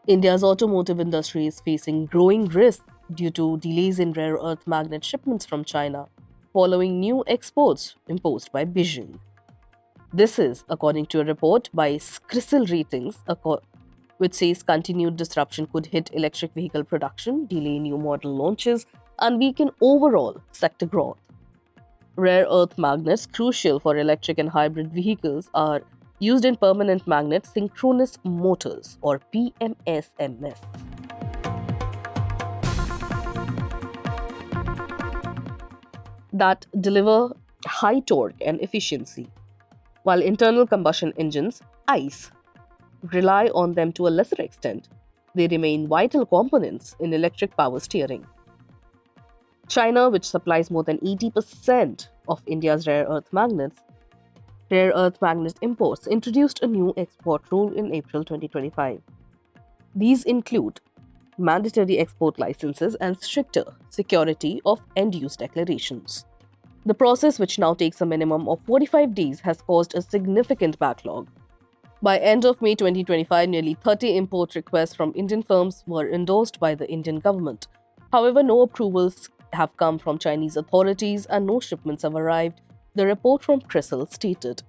India's automotive industry is facing growing risks due to delays in rare earth magnet shipments from China, following new exports imposed by Beijing. This is according to a report by CRISIL Ratings, which says continued disruption could hit electric vehicle production, delay new model launches, and weaken overall sector growth. Rare earth magnets, crucial for electric and hybrid vehicles, are used in permanent magnet synchronous motors or PMSMS that deliver high torque and efficiency, while internal combustion engines, ICE, rely on them to a lesser extent. They remain vital components in electric power steering. China, which supplies more than 80% of India's rare earth magnet imports, introduced a new export rule in April 2025. These include mandatory export licenses and stricter security of end use declarations. The process, which now takes a minimum of 45 days, has caused a significant backlog. By end of May 2025, nearly 30 import requests from Indian firms were endorsed by the Indian government. However, no approvals have come from Chinese authorities and no shipments have arrived, the report from CRISIL stated.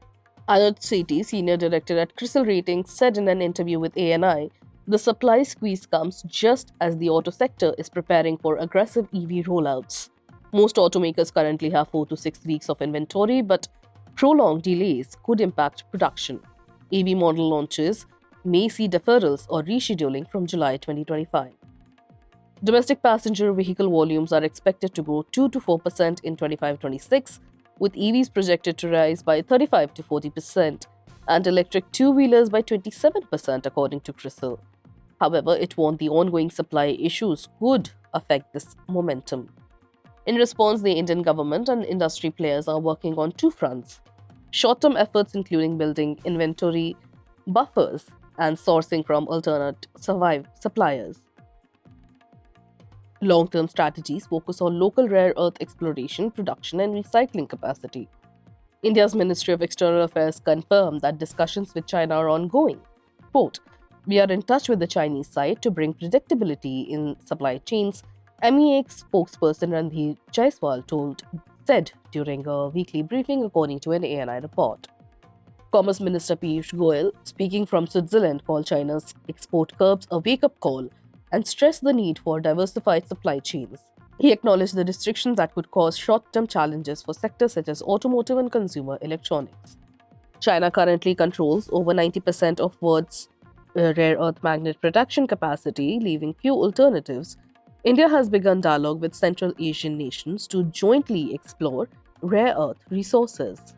Anuj Sethi, senior director at CRISIL Ratings, said in an interview with ANI, the supply squeeze comes just as the auto sector is preparing for aggressive EV rollouts. Most automakers currently have 4 to 6 weeks of inventory, but prolonged delays could impact production. EV model launches may see deferrals or rescheduling from July 2025. Domestic passenger vehicle volumes are expected to grow 2 to 4% in 25-26, with EVs projected to rise by 35 to 40% and electric two-wheelers by 27% according to CRISIL. However, it warned the ongoing supply issues could affect this momentum. In response, the Indian government and industry players are working on two fronts. Short-term efforts including building inventory buffers and sourcing from alternate suppliers. Long-term strategies focus on local rare earth exploration, production and recycling capacity. India's Ministry of External Affairs confirmed that discussions with China are ongoing. Quote, "We are in touch with the Chinese side to bring predictability in supply chains," MEX spokesperson Ranbir Jaiswal said during a weekly briefing according to an ANI report. Commerce Minister Piyush Goyal, speaking from Switzerland, called China's export curbs a wake-up call and stressed the need for diversified supply chains. He acknowledged the restrictions that could cause short-term challenges for sectors such as automotive and consumer electronics. China currently controls over 90% of world's rare earth magnet production capacity, leaving few alternatives. India has begun dialogue with Central Asian nations to jointly explore rare earth resources.